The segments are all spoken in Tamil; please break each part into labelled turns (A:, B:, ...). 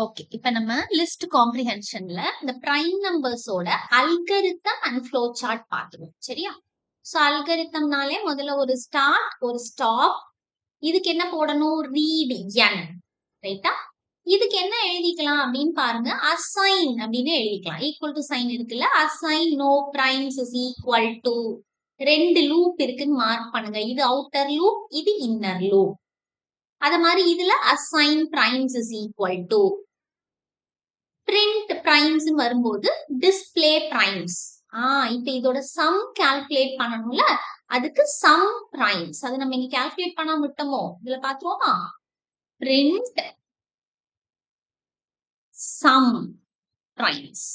A: ஓகே, இப்ப நம்ம லிஸ்ட் காம்ப்ரிஹென்ஷன்ல இந்த பிரைம் நம்பர்ஸோட அல்கரிதம் அண்ட் ஃப்ளோ சார்ட் பார்த்துருவோம். சரியா? சோ அல்கரிதம்னாலே முதல்ல ஒரு ஸ்டார்ட் ஒரு ஸ்டாப். இதுக்கு என்ன போடணும்? Read n. ரைட்டா? இதுக்கு என்ன எழுதிக்கலாம் அப்படின்னு பாருங்க. அசைன் அப்படின்னு எழுதிக்கலாம். ஈக்குவல் டு சைன் இருக்குல்ல, assign no primes is equal to ரெண்டு லூப் இருக்குன்னு மார்க் பண்ணுங்க. இது அவுட்டர் லூப், இது இன்னர் லூப். அத மாதிரி இதுல assign primes is equal to print primes வரும்போது டிஸ்ப்ளே பிரைம்ஸ். இப்ப இதோட சம் கால்குலேட் பண்ணணும்ல, அதுக்கு சம் பிரைம்ஸ். அது நம்ம இங்க கால்குலேட் பண்ணாம விட்டோமோ, இதுல பாத்துருவோமா? Print sum primes.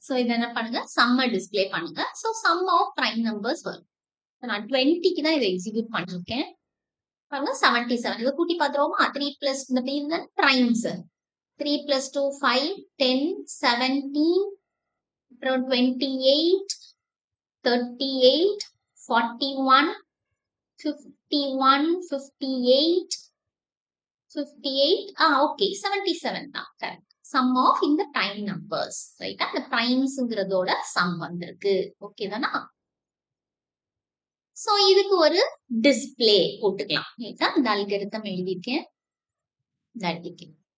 A: சோ இது என்ன பண்ணுங்க, சம்ம டிஸ்ப்ளே பண்ணுங்க. So sum of prime numbers வரும். நான் 20க்கு தான் இதை எக்ஸிக்யூட் பண்ணிருக்கேன். பாருங்க 77. இதை கூட்டி பாத்துருவோமா? 3 பிளஸ் இந்த பேர் தான் பிரைம்ஸ். 3 plus 2, 5, 10, 17, 28, 38, 41, 51, 58, 58, okay, 77 தான். Correct. Sum of இந்த prime numbers. Right? அந்த primesங்கிறதோட sum வந்திருக்கு. Okay தானா? So இதுக்கு ஒரு display போட்டுக்கலாம். ரைட்டா? இந்த algorithm எழுதிருக்கேன்.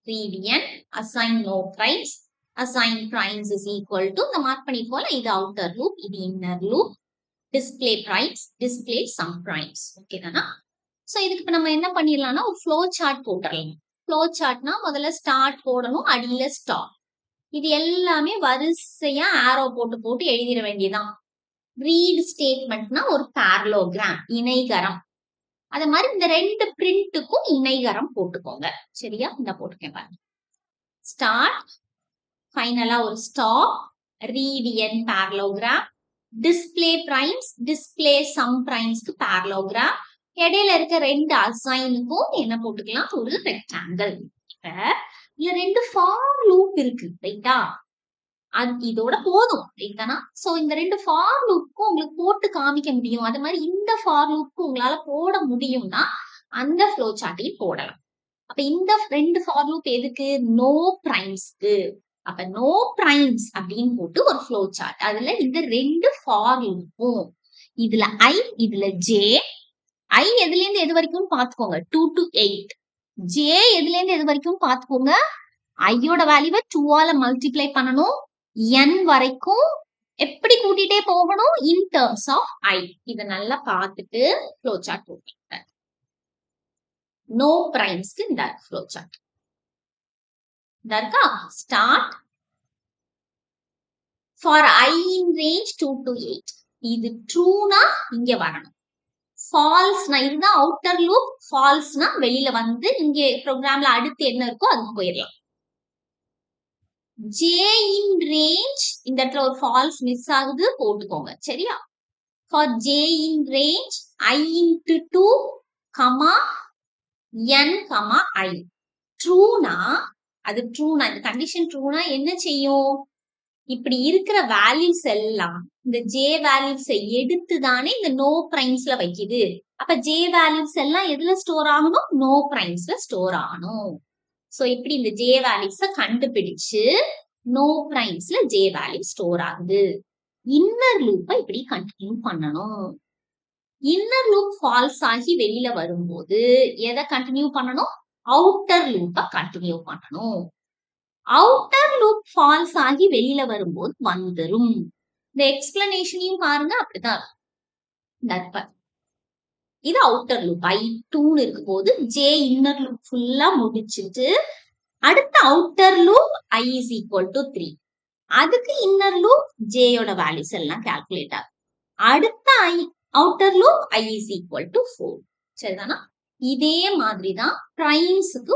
A: read n, assign no primes, assign primes is equal to இந்த மார்க் பண்ணிருக்கோம்ல, இது outer loop, இது inner loop, display primes, display some primes. Okay தானா? சோ இதுக்கு இப்ப நம்ம என்ன பண்ணிடலாம்னா ஒரு flow chart போட்டுறலாம். flow chartனா முதல்ல ஸ்டார்ட் போடணும், அடியில ஸ்டாப். இது எல்லாமே வரிசையா ஆரோ போட்டு போட்டு எழுதிட வேண்டியதான். ரீட் ஸ்டேட்மெண்ட்னா ஒரு parallelogram, இணைகரம். அத மாதிரி இந்த ரெண்டு பிரிண்ட்டுக்கும் இணைகரம் போட்டுக்கோங்க. சரியா? இந்த போட்டுக்கேன் பாருங்க. ஸ்டார்ட், ஃபைனலா ஒரு stop, read n parallelogram, display primes, display sum பிரைம்ஸ்க்கு parallelogram, இடையில இருக்க ரெண்டு அசைனுக்கும் என்ன போட்டுக்கலாம்? ஒரு ரெக்டாங்கிள். இதுல ரெண்டு ஃபார் லூப் இருக்கு. ரைட்டா? அது இதோட போதும். ரைட்டானா? சோ இந்த ரெண்டு ஃபார் லூப்புக்கும் உங்களுக்கு போட்டு காமிக்க முடியும். அது மாதிரி இந்த ஃபார் லூப்புக்கு உங்களால போட முடியும்னா அந்த ஃப்ளோ சார்ட்டையும் போடலாம். அப்ப இந்த ரெண்டு ஃபார் லூப் எதுக்கு? நோ பிரைம்ஸ்க்கு. அப்ப நோ பிரைம்ஸ் அப்படின்னு போட்டு ஒரு ஃப்ளோ சார்ட். அதுல இந்த ரெண்டு ஃபார் லூப்பும், இதுல ஐ, இதுல ஜே. ஐ எதுல இருந்து எது வரைக்கும் பாத்துக்கோங்க, 2 to 8. ஜே எதுல இருந்து எது வரைக்கும் பாத்துக்கோங்க, ஐயோட வேல்யூவை 2ஆல மல்டிப்ளை பண்ணணும். n வரைக்கும் எப்படி கூட்டிட்டே போகணும்? In terms of i. இத நல்லா பார்த்துட்டு ஃப்ளோ சார்ட் போட்டுருங்க. நோ பிரைம்ஸ்க்கு இந்த ஃப்ளோ சார்ட். இதற்கா start for i in range 2 to 8. இது ட்ரூனா இங்க வரணும். ஃபால்ஸ்னா இதுதான் அவுட்டர் லூப். ஃபால்ஸ்னா வெளியில வந்து இங்க ப்ரோக்ராம்ல அடுத்து என்ன இருக்கோ அதுக்கு போயிடலாம். J in range, இந்த இடத்துல ஒரு ஃபால்ஸ் மிஸ் ஆகுது, போட்டுக்கோங்க. சரியா? For J in range, I into 2, n, I. ட்ரூனா, அது ட்ரூனா, இந்த கண்டிஷன் ட்ரூனா என்ன செய்யும்? இப்படி இருக்கிற வேல்யூஸ் எல்லாம் இந்த J வேல்யூஸ் எடுத்து தானே இந்த நோ பிரைம்ஸ்ல வைக்குது. அப்ப J வேல்யூஸ் எல்லாம் எதுல ஸ்டோர் ஆகணும்? நோ பிரைம்ஸ்ல ஸ்டோர் ஆகணும். சோ இப்படி இந்த J வேல்யூஸ கண்டுபிடிச்சு நோ பிரைம்ஸ்ல J வேல்யூ ஸ்டோர் ஆகுது. இன்னர் லூப்பை இப்படி கண்டினியூ பண்ணணும். இன்னர் லூப் ஃபால்ஸ் ஆகி வெளியில வரும்போது எதை கண்டினியூ பண்ணணும்? அவுட்டர் லூப்பை கண்டினியூ பண்ணணும். அவுட்டர் லூப் ஃபால்ஸ் ஆகி வெளியில வரும்போது வந்துரும். இந்த எக்ஸ்பிளனேஷனையும் பாருங்க, அப்படிதான். இது அவுட்டர் லூப் I2 இருக்கு போது J இன்னர் லூப் ஃபுல்லா முடிச்சிட்டு அடுத்த outer loop I is equal to 3. அதுக்கு இன்னர் லூப் J யோட வேல்யூஸ் எல்லாம் கால்குலேட் ஆகும். அடுத்த outer loop I is equal to 4. சரிதானா? இதே மாதிரிதான் பிரைம்ஸ்க்கு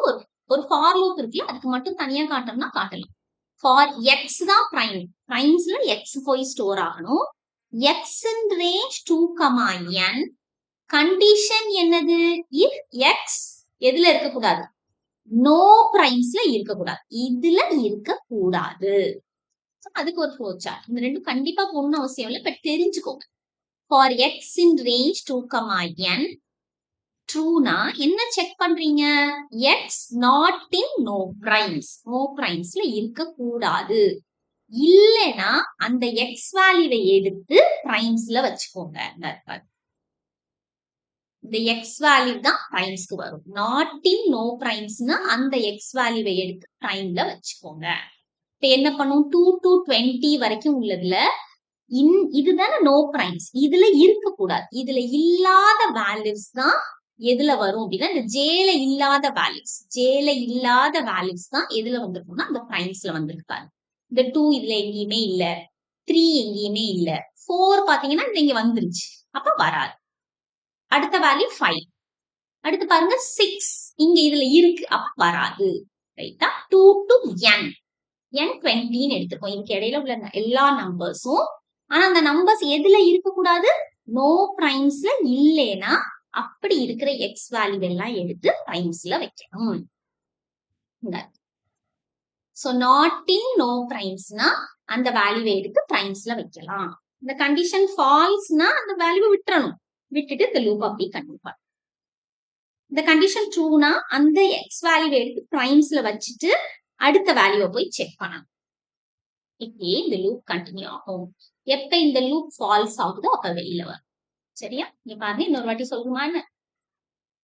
A: ஒரு ஃபார் லூப் இருக்குல்ல, அதுக்கு மட்டும் தனியா காட்டணும்னா காட்டலாம். ஃபார் x தான் பிரைம். பிரைம்ஸ்ல x போய் ஸ்டோர் ஆகணும். x in range 2, n. Condition என்னது? if x எதுல இருக்கக்கூடாது? நோ பிரைம்ஸ்ல இருக்கக்கூடாது. இதுல இருக்கக்கூடாது. அதுக்கு ஒரு ஃப்ளோ சார்ட். இந்த ரெண்டும் கண்டிப்பா போடணும் அவசியம் இல்லை, பட் தெரிஞ்சுக்கோங்க. ஃபார் x in range 2, n, ட்ரூனா என்ன செக் பண்றீங்க? X not in no primes. நோ பிரைம்ஸ்ல இருக்க கூடாது. இல்லனா அந்த எக்ஸ் வேல்யூவை எடுத்து பிரைம்ஸ்ல வச்சுக்கோங்க. இந்த எக்ஸ் வேல்யூ தான் பிரைம்ஸ்க்கு வரும். நாட் இன் நோ பிரைம்ஸ்னா அந்த எக்ஸ் வேல்யூவை எடுத்து பிரைம்ல வச்சுக்கோங்க. இப்ப என்ன பண்ணும்? 2 to 20 வரைக்கும் உள்ளதுல இதுதானே நோ பிரைம்ஸ். இதுல இருக்க கூடாது. இதுல இல்லாத வேல்யூஸ் தான் எதுல வரும் அப்படின்னா இந்த ஜேல இல்லாத வேல்யூஸ். ஜேல இல்லாத வேல்யூஸ் தான் எதுல வந்திருக்கும்னா அந்த பிரைம்ஸ்ல வந்திருக்காரு. இந்த 2 இதுல எங்கேயுமே இல்ல, 3 எங்கேயுமே இல்ல, 4 பாத்தீங்கன்னா இங்க வந்துருச்சு, அப்ப வராது. அடுத்த வேல்யூ 5. அடுத்து பாருங்க 6 இங்க இதுல இருக்கு, அப்ப வராது. ரைட்டா? 2 to n. n 20 எடுத்துக்கோம். இதுக்கு இடையில உள்ள எல்லா நம்பர்ஸும். ஆனா அந்த நம்பர்ஸ் எதுல இருக்க கூடாது? நோ பிரைம்ஸ்ல இல்லைனா அப்படி இருக்கிற எக்ஸ் வேல்யூ எல்லாம் எடுத்து பிரைம்ஸ்ல வைக்கணும். சோ நாட் இன் நோ பிரைம்ஸ்னா அந்த வேல்யூவை எடுத்து பிரைம்ஸ்ல வைக்கலாம். இந்த கண்டிஷன் ஃபால்ஸ்னா அந்த வேல்யூவை விட்டுறணும். விட்டுட்டு இந்த லூப் அப்படி கண்டிப்பா. இந்த கண்டிஷன் ட்ரூனா அந்த எக்ஸ் வேல்யூவை எடுத்து பிரைம்ஸ்ல வச்சுட்டு அடுத்த வேல்யூவை போய் செக் பண்ணணும். இப்படியே இந்த லூப் கண்டினியூ ஆகும். எப்ப இந்த லூப் ஃபால்ஸ் ஆகுதோ அப்ப வெளியில வரும். சரியா? இங்க பாருங்க, இன்னொரு வாட்டி சொல்லுமா?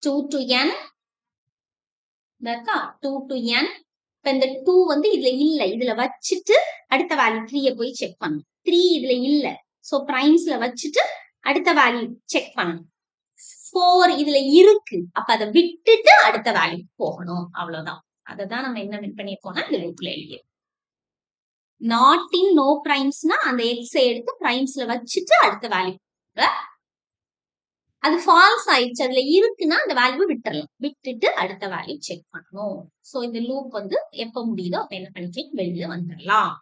A: 2 to n 2 to n. இப்ப இந்த 2 வந்து இதுல இல்ல, இதுல வச்சுட்டு அடுத்த வேல்யூ 3 போய் செக் பண்ணணும். 3 இதுல இல்ல, சோ பிரைம்ஸ்ல வச்சுட்டு அடுத்த வேல்யூ செக் பண்ணணும். 4 இதுல இருக்கு, அப்ப அதை விட்டுட்டு அடுத்த வேல்யூ போகணும். அவ்வளவுதான். அததான் நம்ம என்ன பண்ணிருக்கோம்னா இந்த லூப்ல எழுதியது. நாட் இன் நோ பிரைம்ஸ்னா அந்த எக்ஸ் எடுத்து பிரைம்ஸ்ல வச்சுட்டு அடுத்த வேல்யூ. அது ஃபால்ஸ் ஆயிடுச்சு, அதுல இருக்குன்னா அந்த வேல்யூ விட்டுறலாம். விட்டுட்டு அடுத்த வேல்யூ செக் பண்ணணும். சோ இந்த லூப் வந்து எப்ப முடியுதோ அப்ப என்ன பண்ணிக்கலாம், வெளியில வந்துடலாம்.